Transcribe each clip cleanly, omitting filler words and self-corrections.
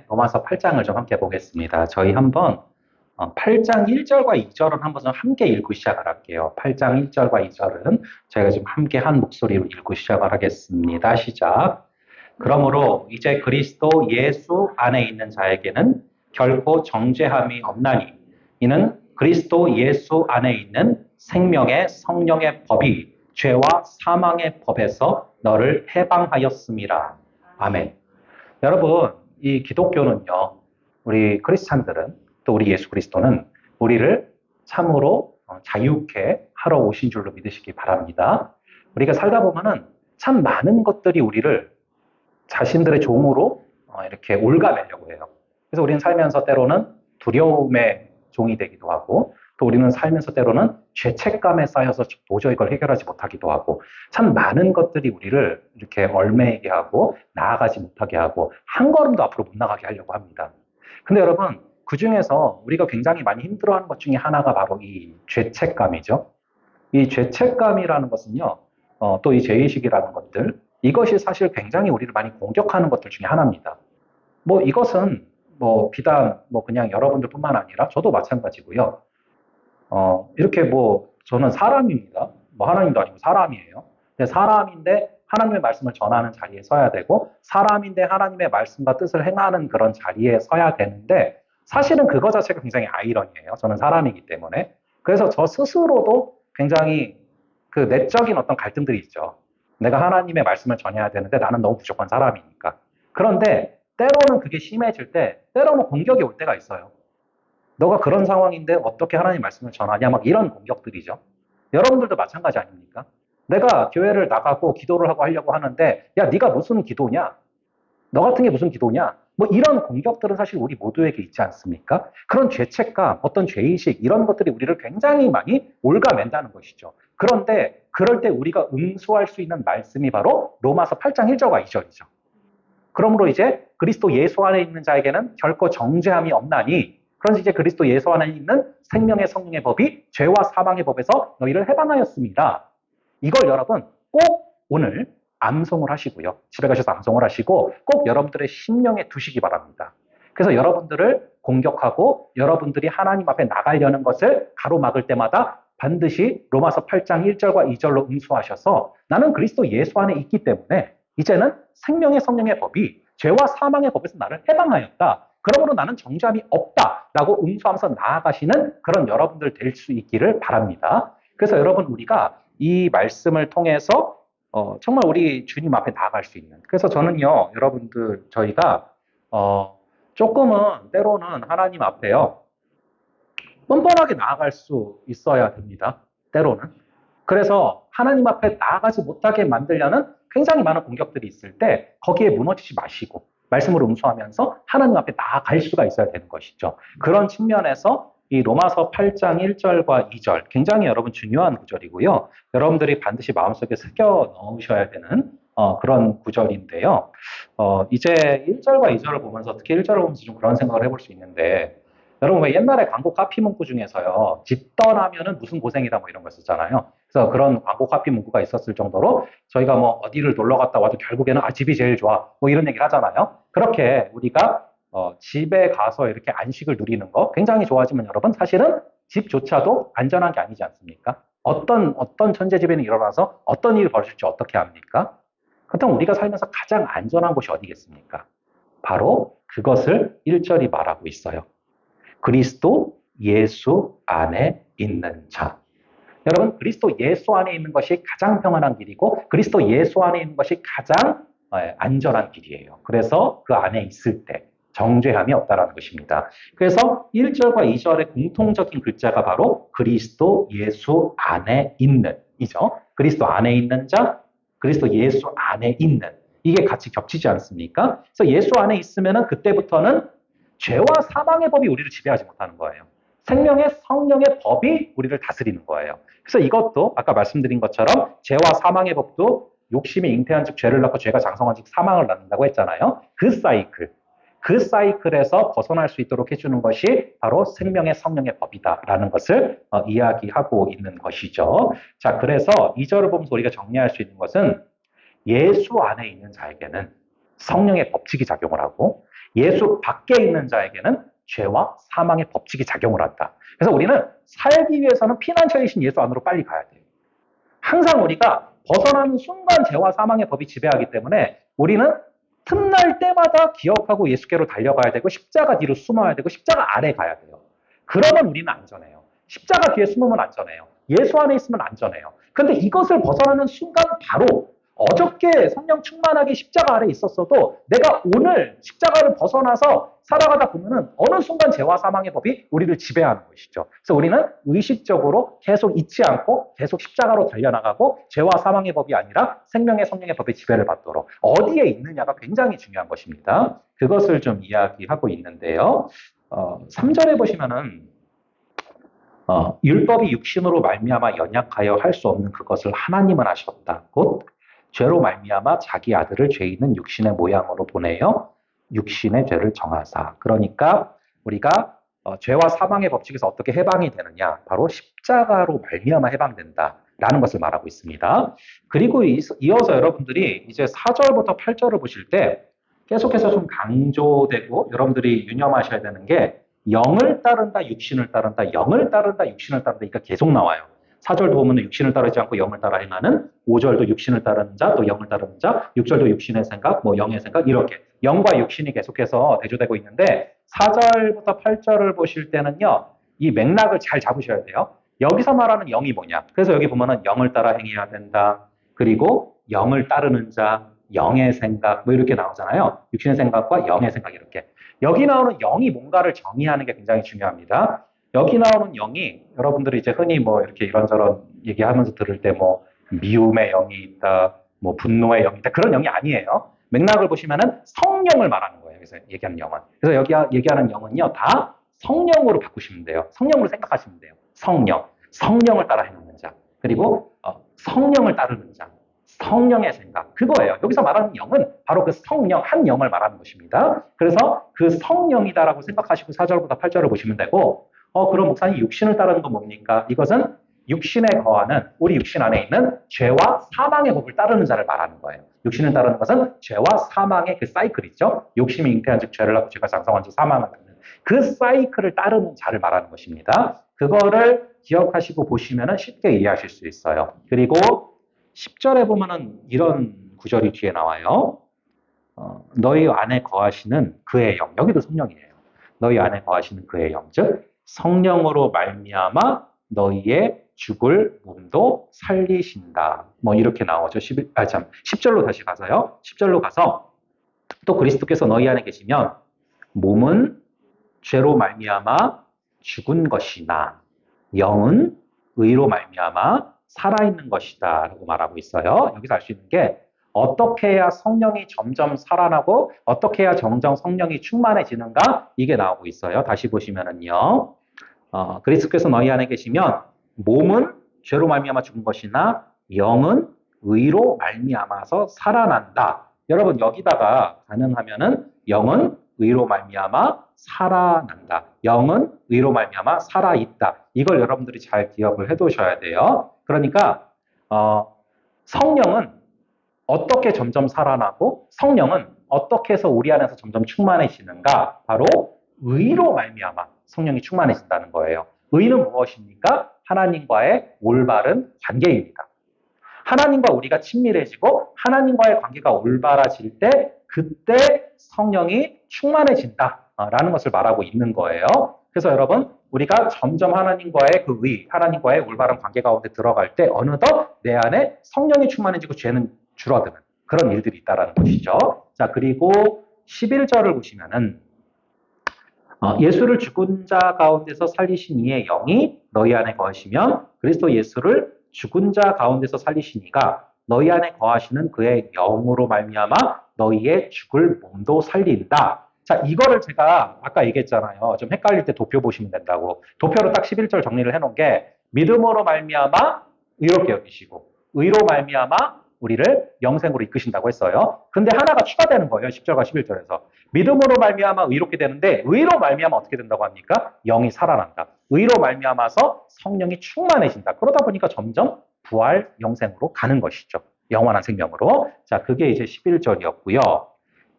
로마서 8장을 좀 함께 보겠습니다. 저희 한번 8장 1절과 2절은 한번 좀 함께 읽고 시작을 할게요. 8장 1절과 2절은 저희가 지금 함께 한 목소리로 읽고 시작을 하겠습니다. 시작. 그러므로 이제 그리스도 예수 안에 있는 자에게는 결코 정죄함이 없나니 이는 그리스도 예수 안에 있는 생명의 성령의 법이 죄와 사망의 법에서 너를 해방하였음이라. 아멘. 여러분, 이 기독교는요, 우리 크리스찬들은 또 우리 예수 그리스도는 우리를 참으로 자유케 하러 오신 줄로 믿으시기 바랍니다. 우리가 살다 보면은 참 많은 것들이 우리를 자신들의 종으로 이렇게 올가매려고 해요. 그래서 우리는 살면서 때로는 두려움의 종이 되기도 하고, 또 우리는 살면서 때로는 죄책감에 쌓여서 도저히 이걸 해결하지 못하기도 하고, 참 많은 것들이 우리를 이렇게 얽매이게 하고 나아가지 못하게 하고 한 걸음도 앞으로 못 나가게 하려고 합니다. 근데 여러분, 그 중에서 우리가 굉장히 많이 힘들어하는 것 중에 하나가 바로 이 죄책감이죠. 이 죄책감이라는 것은요, 또 이 죄의식이라는 것들, 이것이 사실 굉장히 우리를 많이 공격하는 것들 중에 하나입니다. 뭐 이것은 뭐 비단 뭐 그냥 여러분들뿐만 아니라 저도 마찬가지고요. 이렇게 뭐 저는 사람입니다. 뭐 하나님도 아니고 사람이에요. 근데 사람인데 하나님의 말씀을 전하는 자리에 서야 되고, 사람인데 하나님의 말씀과 뜻을 행하는 그런 자리에 서야 되는데, 사실은 그거 자체가 굉장히 아이러니해요. 저는 사람이기 때문에. 그래서 저 스스로도 굉장히 그 내적인 어떤 갈등들이 있죠. 내가 하나님의 말씀을 전해야 되는데 나는 너무 부족한 사람이니까. 그런데 때로는 그게 심해질 때, 때로는 공격이 올 때가 있어요. 너가 그런 상황인데 어떻게 하나님 말씀을 전하냐, 막 이런 공격들이죠. 여러분들도 마찬가지 아닙니까? 내가 교회를 나가고 기도를 하고 하려고 하는데, 야, 네가 무슨 기도냐? 너 같은 게 무슨 기도냐? 뭐 이런 공격들은 사실 우리 모두에게 있지 않습니까? 그런 죄책감, 어떤 죄의식, 이런 것들이 우리를 굉장히 많이 올가맨다는 것이죠. 그런데 그럴 때 우리가 응수할 수 있는 말씀이 바로 로마서 8장 1절과 2절이죠. 그러므로 이제 그리스도 예수 안에 있는 자에게는 결코 정죄함이 없나니, 그런지 이제 그리스도 예수 안에 있는 생명의 성령의 법이 죄와 사망의 법에서 너희를 해방하였습니다. 이걸 여러분 꼭 오늘 암송을 하시고요. 집에 가셔서 암송을 하시고 꼭 여러분들의 심령에 두시기 바랍니다. 그래서 여러분들을 공격하고 여러분들이 하나님 앞에 나가려는 것을 가로막을 때마다 반드시 로마서 8장 1절과 2절로 응수하셔서 나는 그리스도 예수 안에 있기 때문에 이제는 생명의 성령의 법이 죄와 사망의 법에서 나를 해방하였다. 그러므로 나는 정죄함이 없다라고 응수하면서 나아가시는 그런 여러분들 될 수 있기를 바랍니다. 그래서 여러분, 우리가 이 말씀을 통해서 정말 우리 주님 앞에 나아갈 수 있는, 그래서 저는요, 여러분들, 저희가 조금은 때로는 하나님 앞에요, 뻔뻔하게 나아갈 수 있어야 됩니다. 때로는. 그래서 하나님 앞에 나아가지 못하게 만들려는 굉장히 많은 공격들이 있을 때 거기에 무너지지 마시고 말씀으로 응수하면서 하나님 앞에 나아갈 수가 있어야 되는 것이죠. 그런 측면에서 이 로마서 8장 1절과 2절 굉장히 여러분 중요한 구절이고요. 여러분들이 반드시 마음속에 새겨 넣으셔야 되는 그런 구절인데요. 이제 1절과 2절을 보면서, 특히 1절을 보면서 좀 그런 생각을 해볼 수 있는데, 여러분 왜 옛날에 광고 카피 문구 중에서요, 집 떠나면은 무슨 고생이다 뭐 이런 거 있었잖아요. 그래서 그런 광고 카피 문구가 있었을 정도로 저희가 뭐 어디를 놀러 갔다 와도 결국에는 집이 제일 좋아 뭐 이런 얘기를 하잖아요. 그렇게 우리가 집에 가서 이렇게 안식을 누리는 거 굉장히 좋아하지만 여러분, 사실은 집조차도 안전한 게 아니지 않습니까? 어떤 천재지변이 일어나서 어떤 일이 벌어질지 어떻게 합니까? 그렇다면 우리가 살면서 가장 안전한 곳이 어디겠습니까? 바로 그것을 1절이 말하고 있어요. 그리스도 예수 안에 있는 자. 여러분, 그리스도 예수 안에 있는 것이 가장 평안한 길이고 그리스도 예수 안에 있는 것이 가장 안전한 길이에요. 그래서 그 안에 있을 때 정죄함이 없다라는 것입니다. 그래서 1절과 2절의 공통적인 글자가 바로 그리스도 예수 안에 있는 이죠. 그리스도 안에 있는 자, 그리스도 예수 안에 있는, 이게 같이 겹치지 않습니까? 그래서 예수 안에 있으면은 그때부터는 죄와 사망의 법이 우리를 지배하지 못하는 거예요. 생명의 성령의 법이 우리를 다스리는 거예요. 그래서 이것도 아까 말씀드린 것처럼 죄와 사망의 법도 욕심이 잉태한 즉 죄를 낳고 죄가 장성한 즉 사망을 낳는다고 했잖아요. 그 사이클에서 벗어날 수 있도록 해주는 것이 바로 생명의 성령의 법이다라는 것을 이야기하고 있는 것이죠. 자, 그래서 2절을 보면서 우리가 정리할 수 있는 것은 예수 안에 있는 자에게는 성령의 법칙이 작용을 하고 예수 밖에 있는 자에게는 죄와 사망의 법칙이 작용을 한다. 그래서 우리는 살기 위해서는 피난처이신 예수 안으로 빨리 가야 돼요. 항상 우리가 벗어나는 순간 죄와 사망의 법이 지배하기 때문에 우리는 틈날 때마다 기억하고 예수께로 달려가야 되고 십자가 뒤로 숨어야 되고 십자가 아래 가야 돼요. 그러면 우리는 안전해요. 십자가 뒤에 숨으면 안전해요. 예수 안에 있으면 안전해요. 그런데 이것을 벗어나는 순간 바로 어저께 성령 충만하게 십자가 아래 있었어도 내가 오늘 십자가를 벗어나서 살아가다 보면은 어느 순간 죄와 사망의 법이 우리를 지배하는 것이죠. 그래서 우리는 의식적으로 계속 잊지 않고 계속 십자가로 달려나가고 죄와 사망의 법이 아니라 생명의 성령의 법의 지배를 받도록 어디에 있느냐가 굉장히 중요한 것입니다. 그것을 좀 이야기하고 있는데요. 3절에 보시면은 율법이 육신으로 말미암아 연약하여 할 수 없는 그것을 하나님은 하셨다. 곧 죄로 말미암아 자기 아들을 죄 있는 육신의 모양으로 보내어 육신의 죄를 정하사. 그러니까 우리가 죄와 사망의 법칙에서 어떻게 해방이 되느냐? 바로 십자가로 말미암아 해방된다라는 것을 말하고 있습니다. 그리고 이어서 여러분들이 이제 4절부터 8절을 보실 때 계속해서 좀 강조되고 여러분들이 유념하셔야 되는 게 영을 따른다, 육신을 따른다, 영을 따른다, 육신을 따른다. 그러니까 계속 나와요. 4절도 보면 육신을 따르지 않고 영을 따라 행하는, 5절도 육신을 따르는 자, 또 영을 따르는 자, 6절도 육신의 생각, 영의 생각, 이렇게 영과 육신이 계속해서 대조되고 있는데 4절부터 8절을 보실 때는요, 이 맥락을 잘 잡으셔야 돼요. 여기서 말하는 영이 뭐냐? 그래서 여기 보면은 영을 따라 행해야 된다. 그리고 영을 따르는 자, 영의 생각, 이렇게 나오잖아요. 육신의 생각과 영의 생각 이렇게. 여기 나오는 영이 뭔가를 정의하는 게 굉장히 중요합니다. 여기 나오는 영이 여러분들이 이제 흔히 이렇게 이런저런 얘기하면서 들을 때 미움의 영이 있다, 분노의 영이 있다, 그런 영이 아니에요. 맥락을 보시면은 성령을 말하는 거예요. 그래서 얘기하는 영은. 그래서 여기 얘기하는 영은요, 다 성령으로 바꾸시면 돼요. 성령으로 생각하시면 돼요. 성령을 따라 행하는 자. 그리고 성령을 따르는 자. 성령의 생각, 그거예요. 여기서 말하는 영은 바로 그 성령, 한 영을 말하는 것입니다. 그래서 그 성령이다라고 생각하시고 4절부터 8절을 보시면 되고, 그럼 목사님 육신을 따르는 건 뭡니까? 이것은 육신에 거하는, 우리 육신 안에 있는 죄와 사망의 법을 따르는 자를 말하는 거예요. 육신을 따르는 것은 죄와 사망의 그 사이클이죠. 욕심이 잉태한 즉 죄를 낳고 죄가 장성한 즉 사망을 낳는 그 사이클을 따르는 자를 말하는 것입니다. 그거를 기억하시고 보시면 쉽게 이해하실 수 있어요. 그리고 10절에 보면은 이런 구절이 뒤에 나와요. 너희 안에 거하시는 그의 영, 여기도 성령이에요. 너희 안에 거하시는 그의 영, 즉 성령으로 말미암아 너희의 죽을 몸도 살리신다. 이렇게 나오죠. 10절로 다시 가서요. 10절로 가서 또 그리스도께서 너희 안에 계시면 몸은 죄로 말미암아 죽은 것이나 영은 의로 말미암아 살아있는 것이다 라고 말하고 있어요. 여기서 알 수 있는 게 어떻게 해야 성령이 점점 살아나고 어떻게 해야 점점 성령이 충만해지는가, 이게 나오고 있어요. 다시 보시면은요, 그리스도께서 너희 안에 계시면 몸은 죄로 말미암아 죽은 것이나 영은 의로 말미암아서 살아난다. 여러분 여기다가 가능하면은 영은 의로 말미암아 살아난다. 영은 의로 말미암아 살아있다. 이걸 여러분들이 잘 기억을 해두셔야 돼요. 그러니까 성령은 어떻게 점점 살아나고 성령은 어떻게 해서 우리 안에서 점점 충만해지는가? 바로 의로 말미암아 성령이 충만해진다는 거예요. 의는 무엇입니까? 하나님과의 올바른 관계입니다. 하나님과 우리가 친밀해지고 하나님과의 관계가 올바라질 때 그때 성령이 충만해진다라는 것을 말하고 있는 거예요. 그래서 여러분, 우리가 점점 하나님과의 그 의, 하나님과의 올바른 관계 가운데 들어갈 때 어느덧 내 안에 성령이 충만해지고 죄는 줄어드는 그런 일들이 있다는 것이죠. 자, 그리고 11절을 보시면은 예수를 죽은 자 가운데서 살리신 이의 영이 너희 안에 거하시면 그리스도 예수를 죽은 자 가운데서 살리신 이가 너희 안에 거하시는 그의 영으로 말미암아 너희의 죽을 몸도 살린다. 자, 이거를 제가 아까 얘기했잖아요. 좀 헷갈릴 때 도표 보시면 된다고. 도표로 딱 11절 정리를 해놓은 게 믿음으로 말미암아 의롭게 여기시고 의로 말미암아 우리를 영생으로 이끄신다고 했어요. 근데 하나가 추가되는 거예요. 10절과 11절에서. 믿음으로 말미암아 의롭게 되는데 의로 말미암아 어떻게 된다고 합니까? 영이 살아난다. 의로 말미암아서 성령이 충만해진다. 그러다 보니까 점점 부활 영생으로 가는 것이죠. 영원한 생명으로. 자, 그게 이제 11절이었고요.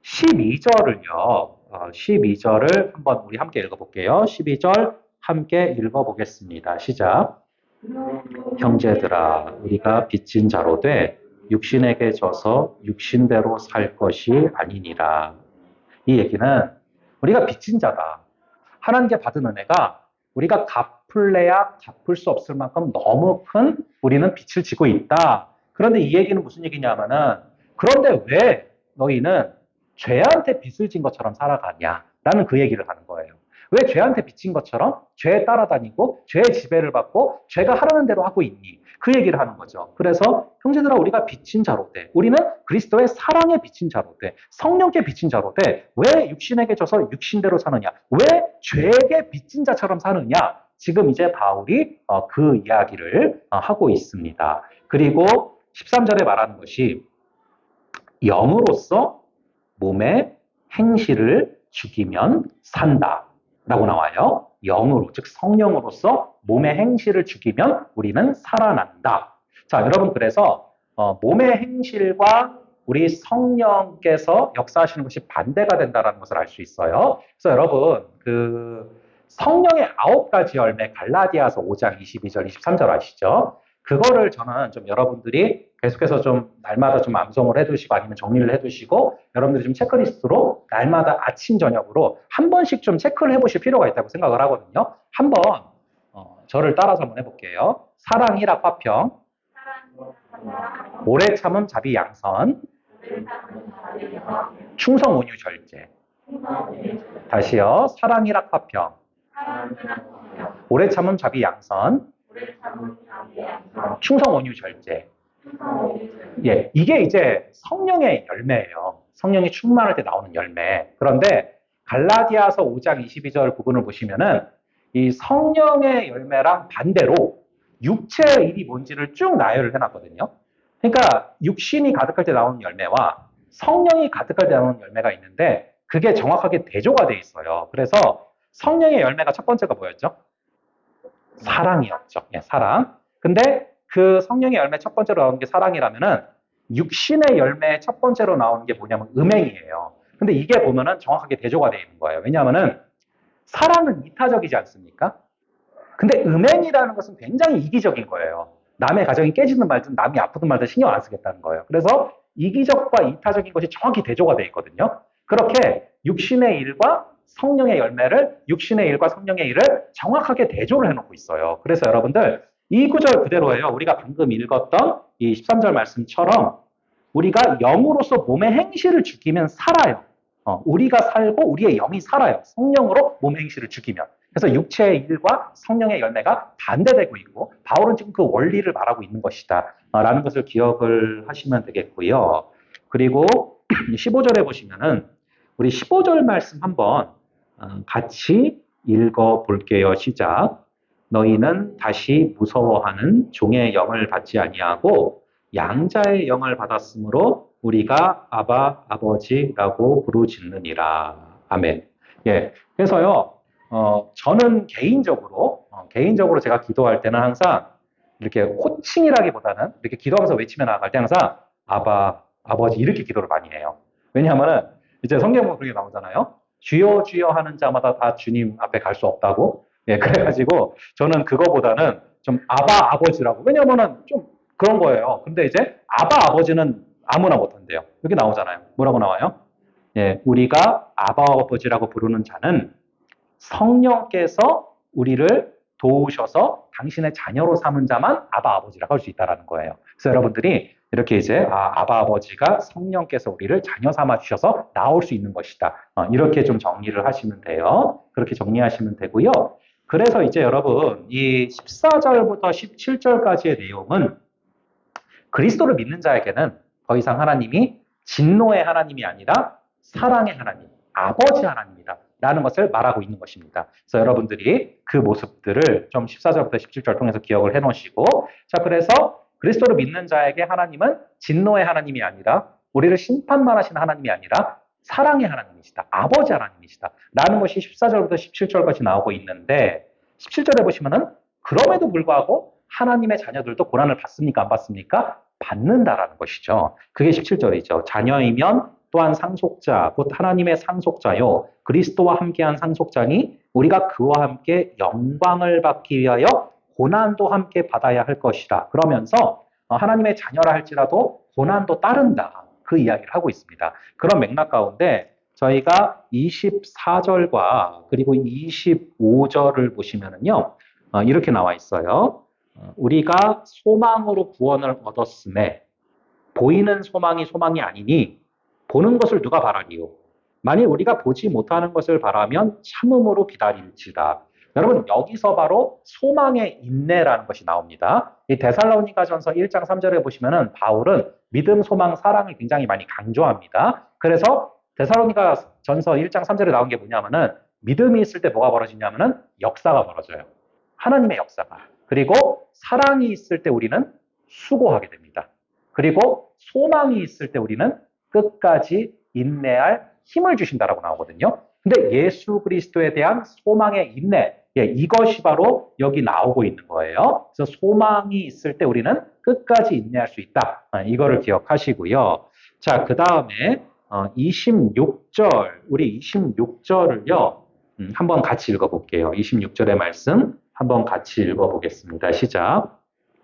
12절을요. 12절을 한번 우리 함께 읽어볼게요. 12절 함께 읽어보겠습니다. 시작. 형제들아, 우리가 빚진 자로 돼 육신에게 져서 육신대로 살 것이 아니니라. 이 얘기는 우리가 빚진 자다. 하나님께 받은 은혜가 우리가 갚을래야 갚을 수 없을 만큼 너무 큰 우리는 빚을 지고 있다. 그런데 이 얘기는 무슨 얘기냐면은 그런데 왜 너희는 죄한테 빚을 진 것처럼 살아가냐라는 그 얘기를 하는 거예요. 왜 죄한테 빚진 것처럼 죄에 따라다니고 죄의 지배를 받고 죄가 하라는 대로 하고 있니? 그 얘기를 하는 거죠. 그래서 형제들아 우리가 빚진 자로 돼. 우리는 그리스도의 사랑에 빚진 자로 돼. 성령께 빚진 자로 돼. 왜 육신에게 져서 육신대로 사느냐? 왜 죄에게 빚진 자처럼 사느냐? 지금 이제 바울이 그 이야기를 하고 있습니다. 그리고 13절에 말하는 것이 영으로서 몸의 행실을 죽이면 산다 라고 나와요. 영으로, 즉 성령으로서 몸의 행실을 죽이면 우리는 살아난다. 자, 여러분 그래서 몸의 행실과 우리 성령께서 역사하시는 것이 반대가 된다는 것을 알 수 있어요. 그래서 여러분 그 성령의 9가지 열매 갈라디아서 5장 22절 23절 아시죠? 그거를 저는 좀 여러분들이 계속해서 좀 날마다 좀 암송을 해두시고 아니면 정리를 해두시고 여러분들이 좀 체크리스트로 날마다 아침 저녁으로 한 번씩 좀 체크를 해보실 필요가 있다고 생각을 하거든요. 한번 저를 따라서 한번 해볼게요. 사랑 희락 화평, 오래 참음 자비 양선, 충성 온유 절제. 다시요. 사랑 희락 화평, 오래 참음 자비 양선, 충성 온유 절제. 예, 이게 이제 성령의 열매예요. 성령이 충만할 때 나오는 열매. 그런데 갈라디아서 5장 22절 부분을 보시면은 이 성령의 열매랑 반대로 육체의 일이 뭔지를 쭉 나열을 해놨거든요. 그러니까 육신이 가득할 때 나오는 열매와 성령이 가득할 때 나오는 열매가 있는데 그게 정확하게 대조가 돼 있어요. 그래서 성령의 열매가 첫 번째가 뭐였죠? 사랑이었죠. 예, 사랑. 근데 그 성령의 열매 첫 번째로 나오는 게 사랑이라면은 육신의 열매 첫 번째로 나오는 게 뭐냐면 음행이에요. 근데 이게 보면은 정확하게 대조가 되어 있는 거예요. 왜냐하면은 사랑은 이타적이지 않습니까? 근데 음행이라는 것은 굉장히 이기적인 거예요. 남의 가정이 깨지든 말든 남이 아프든 말든 신경 안 쓰겠다는 거예요. 그래서 이기적과 이타적인 것이 정확히 대조가 되어 있거든요. 그렇게 육신의 일과 성령의 열매를, 육신의 일과 성령의 일을 정확하게 대조를 해놓고 있어요. 그래서 여러분들 이 구절 그대로예요. 우리가 방금 읽었던 이 13절 말씀처럼 우리가 영으로서 몸의 행실을 죽이면 살아요. 우리가 살고 우리의 영이 살아요. 성령으로 몸의 행실을 죽이면. 그래서 육체의 일과 성령의 열매가 반대되고 있고 바울은 지금 그 원리를 말하고 있는 것이다 라는 것을 기억을 하시면 되겠고요. 그리고 15절에 보시면은 우리 15절 말씀 한번 같이 읽어볼게요. 시작. 너희는 다시 무서워하는 종의 영을 받지 아니하고 양자의 영을 받았으므로 우리가 아바 아버지라고 부르짖느니라. 아멘. 예. 그래서요. 저는 개인적으로 제가 기도할 때는 항상 이렇게 호칭이라기보다는 이렇게 기도하면서 외치며 나아갈 때 항상 아바 아버지 이렇게 기도를 많이 해요. 왜냐하면은 이제 성경에 그렇게 나오잖아요. 주여 주여 하는 자마다 다 주님 앞에 갈 수 없다고. 예, 그래가지고 저는 그거보다는 좀 아바 아버지라고. 왜냐면은 좀 그런 거예요. 근데 이제 아바 아버지는 아무나 못한대요. 여기 나오잖아요. 뭐라고 나와요? 예, 우리가 아바 아버지라고 부르는 자는 성령께서 우리를 도우셔서 당신의 자녀로 삼은 자만 아바 아버지라고 할 수 있다는 거예요. 그래서 여러분들이 이렇게 이제 아바 아버지가 성령께서 우리를 자녀 삼아 주셔서 나올 수 있는 것이다. 이렇게 좀 정리를 하시면 돼요. 그렇게 정리하시면 되고요. 그래서 이제 여러분 이 14절부터 17절까지의 내용은 그리스도를 믿는 자에게는 더 이상 하나님이 진노의 하나님이 아니라 사랑의 하나님, 아버지 하나님이다 라는 것을 말하고 있는 것입니다. 그래서 여러분들이 그 모습들을 좀 14절부터 17절 통해서 기억을 해놓으시고, 자, 그래서 그리스도를 믿는 자에게 하나님은 진노의 하나님이 아니라 우리를 심판만 하시는 하나님이 아니라 사랑의 하나님이시다. 아버지 하나님이시다. 라는 것이 14절부터 17절까지 나오고 있는데 17절에 보시면은 그럼에도 불구하고 하나님의 자녀들도 고난을 받습니까? 안 받습니까? 받는다라는 것이죠. 그게 17절이죠. 자녀이면 또한 상속자, 곧 하나님의 상속자요. 그리스도와 함께한 상속자니 우리가 그와 함께 영광을 받기 위하여 고난도 함께 받아야 할 것이라. 그러면서 하나님의 자녀라 할지라도 고난도 따른다. 그 이야기를 하고 있습니다. 그런 맥락 가운데 저희가 24절과 그리고 25절을 보시면은요, 이렇게 나와 있어요. 우리가 소망으로 구원을 얻었음에 보이는 소망이 소망이 아니니 보는 것을 누가 바라리요? 만일 우리가 보지 못하는 것을 바라면 참음으로 기다릴지라. 여러분, 여기서 바로 소망의 인내라는 것이 나옵니다. 이 데살로니가전서 1장 3절에 보시면은 바울은 믿음, 소망, 사랑을 굉장히 많이 강조합니다. 그래서 데살로니가전서 1장 3절에 나온 게 뭐냐면은 믿음이 있을 때 뭐가 벌어지냐면은 역사가 벌어져요. 하나님의 역사가. 그리고 사랑이 있을 때 우리는 수고하게 됩니다. 그리고 소망이 있을 때 우리는 끝까지 인내할 힘을 주신다라고 나오거든요. 근데 예수 그리스도에 대한 소망의 인내, 이것이 바로 여기 나오고 있는 거예요. 그래서 소망이 있을 때 우리는 끝까지 인내할 수 있다. 이거를 기억하시고요. 자, 그 다음에 26절, 우리 26절을요. 한번 같이 읽어볼게요. 26절의 말씀 한번 같이 읽어보겠습니다. 시작.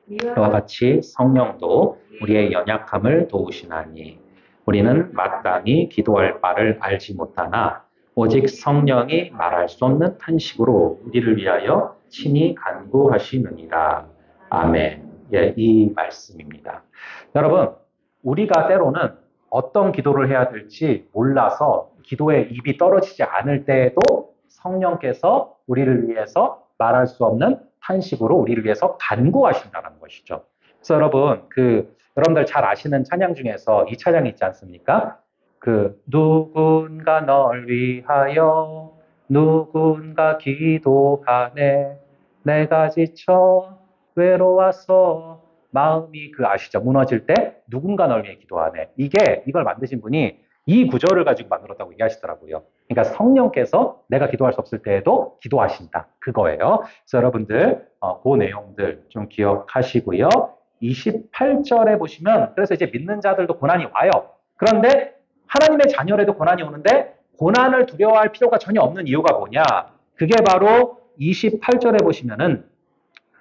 이와 같이 성령도 우리의 연약함을 도우시나니 우리는 마땅히 기도할 바를 알지 못하나 오직 성령이 말할 수 없는 탄식으로 우리를 위하여 친히 간구하시느니라. 아멘. 이 말씀입니다. 여러분, 우리가 때로는 어떤 기도를 해야 될지 몰라서 기도에 입이 떨어지지 않을 때에도 성령께서 우리를 위해서 말할 수 없는 탄식으로 우리를 위해서 간구하신다는 것이죠. 그래서 여러분, 여러분들 잘 아시는 찬양 중에서 이 찬양이 있지 않습니까? 누군가 널 위하여 누군가 기도하네 내가 지쳐 외로워서 마음이 아시죠? 무너질 때 누군가 널 위해 기도하네. 이걸 만드신 분이 이 구절을 가지고 만들었다고 얘기하시더라고요. 그러니까 성령께서 내가 기도할 수 없을 때에도 기도하신다. 그거예요. 그래서 여러분들 그 내용들 좀 기억하시고요. 28절에 보시면 그래서 이제 믿는 자들도 고난이 와요. 그런데 하나님의 자녀라도 고난이 오는데 고난을 두려워할 필요가 전혀 없는 이유가 뭐냐? 그게 바로 28절에 보시면은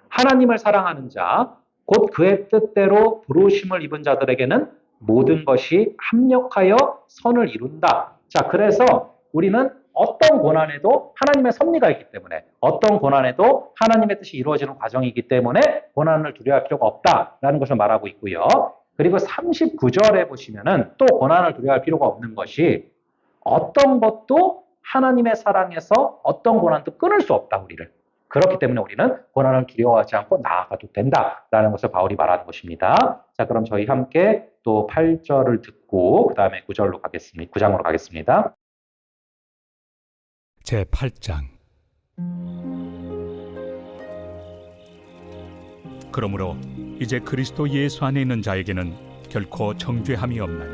하나님을 사랑하는 자, 곧 그의 뜻대로 부르심을 입은 자들에게는 모든 것이 합력하여 선을 이룬다. 자, 그래서 우리는 어떤 고난에도 하나님의 섭리가 있기 때문에 어떤 고난에도 하나님의 뜻이 이루어지는 과정이기 때문에 고난을 두려워할 필요가 없다라는 것을 말하고 있고요. 그리고 39절에 보시면은 또 고난을 두려워할 필요가 없는 것이 어떤 것도 하나님의 사랑에서 어떤 고난도 끊을 수 없다, 우리를. 그렇기 때문에 우리는 고난을 두려워하지 않고 나아가도 된다라는 것을 바울이 말하는 것입니다. 자, 그럼 저희 함께 또 8절을 듣고 그 다음에 9장으로 가겠습니다. 제8장. 그러므로 이제 그리스도 예수 안에 있는 자에게는 결코 정죄함이 없나니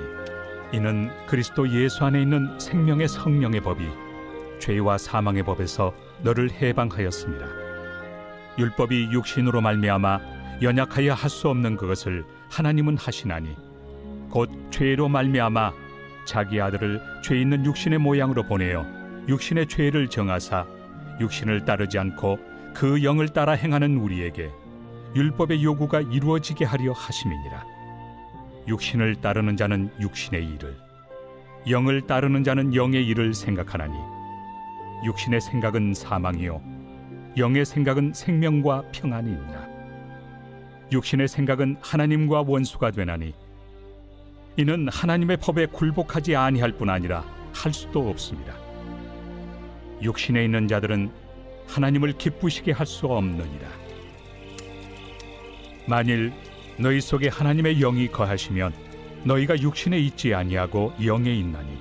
이는 그리스도 예수 안에 있는 생명의 성령의 법이 죄와 사망의 법에서 너를 해방하였습니다. 율법이 육신으로 말미암아 연약하여 할 수 없는 그것을 하나님은 하시나니 곧 죄로 말미암아 자기 아들을 죄 있는 육신의 모양으로 보내어 육신의 죄를 정하사 육신을 따르지 않고 그 영을 따라 행하는 우리에게 율법의 요구가 이루어지게 하려 하심이니라. 육신을 따르는 자는 육신의 일을, 영을 따르는 자는 영의 일을 생각하나니 육신의 생각은 사망이요 영의 생각은 생명과 평안이니라. 육신의 생각은 하나님과 원수가 되나니 이는 하나님의 법에 굴복하지 아니할 뿐 아니라 할 수도 없습니다. 육신에 있는 자들은 하나님을 기쁘시게 할 수 없느니라. 만일 너희 속에 하나님의 영이 거하시면 너희가 육신에 있지 아니하고 영에 있나니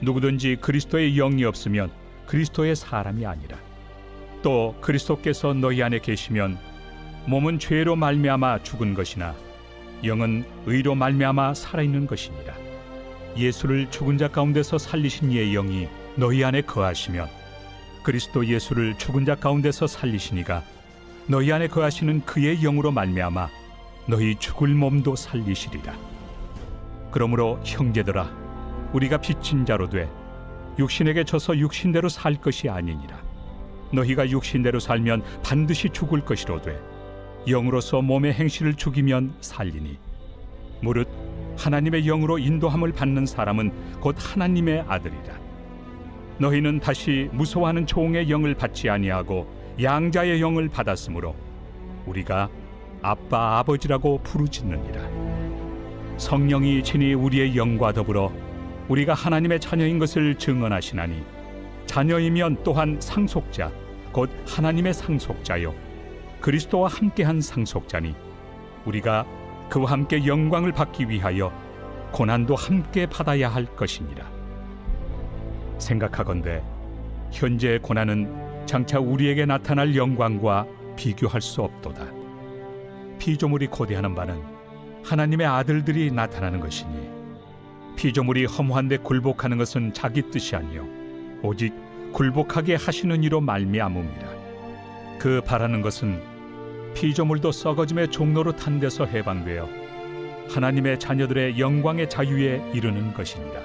누구든지 그리스도의 영이 없으면 그리스도의 사람이 아니라. 또 그리스도께서 너희 안에 계시면 몸은 죄로 말미암아 죽은 것이나 영은 의로 말미암아 살아있는 것이니라. 예수를 죽은 자 가운데서 살리신 이의 영이 너희 안에 거하시면 그리스도 예수를 죽은 자 가운데서 살리시니가 너희 안에 거하시는 그의 영으로 말미암아 너희 죽을 몸도 살리시리라. 그러므로 형제들아 우리가 빚진 자로 돼 육신에게 져서 육신대로 살 것이 아니니라. 너희가 육신대로 살면 반드시 죽을 것이로되 영으로서 몸의 행실을 죽이면 살리니 무릇 하나님의 영으로 인도함을 받는 사람은 곧 하나님의 아들이라. 너희는 다시 무서워하는 종의 영을 받지 아니하고 양자의 영을 받았으므로 우리가 아빠 아버지라고 부르짖느니라. 성령이 친히 우리의 영과 더불어 우리가 하나님의 자녀인 것을 증언하시나니 자녀이면 또한 상속자 곧 하나님의 상속자요 그리스도와 함께한 상속자니 우리가 그와 함께 영광을 받기 위하여 고난도 함께 받아야 할 것이니라. 생각하건대 현재의 고난은 장차 우리에게 나타날 영광과 비교할 수 없도다. 피조물이 고대하는 바는 하나님의 아들들이 나타나는 것이니 피조물이 허무한데 굴복하는 것은 자기 뜻이 아니요 오직 굴복하게 하시는 이로 말미암음이라. 그 바라는 것은 피조물도 썩어짐의 종로로 탄 데서 해방되어 하나님의 자녀들의 영광의 자유에 이르는 것이니라.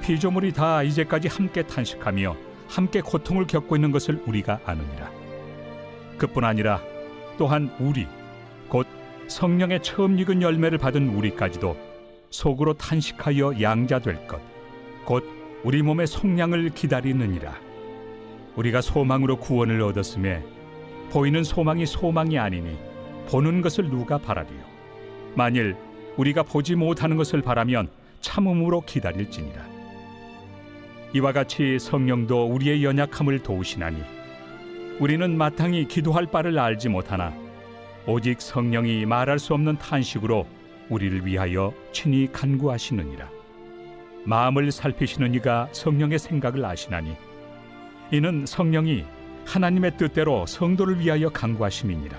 피조물이 다 이제까지 함께 탄식하며 함께 고통을 겪고 있는 것을 우리가 아느니라. 그뿐 아니라 또한 우리 곧 성령의 처음 익은 열매를 받은 우리까지도 속으로 탄식하여 양자될 것 곧 우리 몸의 속량을 기다리느니라. 우리가 소망으로 구원을 얻었음에 보이는 소망이 소망이 아니니 보는 것을 누가 바라리요. 만일 우리가 보지 못하는 것을 바라면 참음으로 기다릴지니라. 이와 같이 성령도 우리의 연약함을 도우시나니 우리는 마땅히 기도할 바를 알지 못하나 오직 성령이 말할 수 없는 탄식으로 우리를 위하여 친히 간구하시느니라. 마음을 살피시는 이가 성령의 생각을 아시나니 이는 성령이 하나님의 뜻대로 성도를 위하여 간구하심이니라.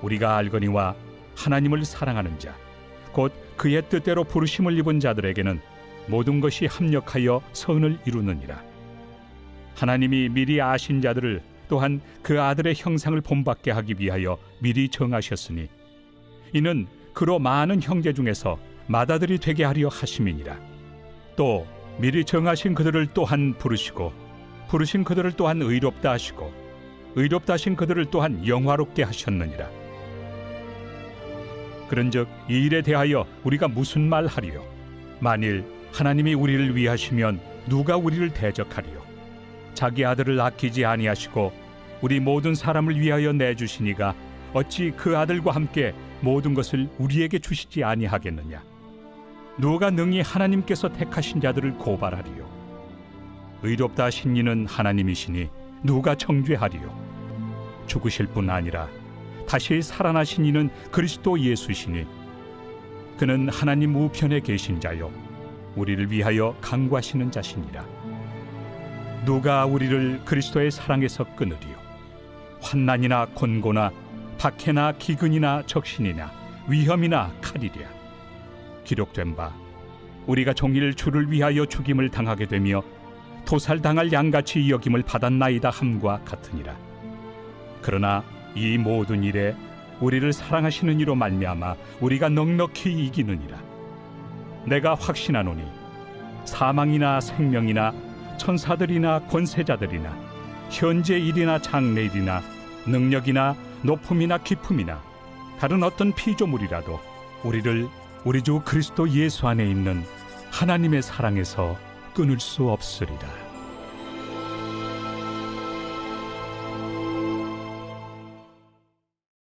우리가 알거니와 하나님을 사랑하는 자 곧 그의 뜻대로 부르심을 입은 자들에게는 모든 것이 합력하여 선을 이루느니라. 하나님이 미리 아신 자들을 또한 그 아들의 형상을 본받게 하기 위하여 미리 정하셨으니 이는 그로 많은 형제 중에서 맏아들이 되게 하려 하심이니라. 또 미리 정하신 그들을 또한 부르시고 부르신 그들을 또한 의롭다 하시고 의롭다 하신 그들을 또한 영화롭게 하셨느니라. 그런즉 이 일에 대하여 우리가 무슨 말 하리요? 만일 하나님이 우리를 위하시면 누가 우리를 대적하리요? 자기 아들을 아끼지 아니하시고 우리 모든 사람을 위하여 내주시니가 어찌 그 아들과 함께 모든 것을 우리에게 주시지 아니하겠느냐? 누가 능히 하나님께서 택하신 자들을 고발하리요? 의롭다 하신 이는 하나님이시니 누가 정죄하리요? 죽으실 뿐 아니라 다시 살아나신 이는 그리스도 예수시니 그는 하나님 우편에 계신 자요 우리를 위하여 간구하시는 자시니라. 누가 우리를 그리스도의 사랑에서 끊으리요? 환난이나 곤고나 박해나 기근이나 적신이나 위험이나 칼이랴. 기록된 바 우리가 종일 주를 위하여 죽임을 당하게 되며 도살당할 양같이 여김을 받았나이다 함과 같으니라. 그러나 이 모든 일에 우리를 사랑하시는 이로 말미암아 우리가 넉넉히 이기느니라. 내가 확신하노니 사망이나 생명이나 천사들이나 권세자들이나 현재 일이나 장래 일이나 능력이나 높음이나 깊음이나 다른 어떤 피조물이라도 우리를 우리 주 그리스도 예수 안에 있는 하나님의 사랑에서 끊을 수 없으리라.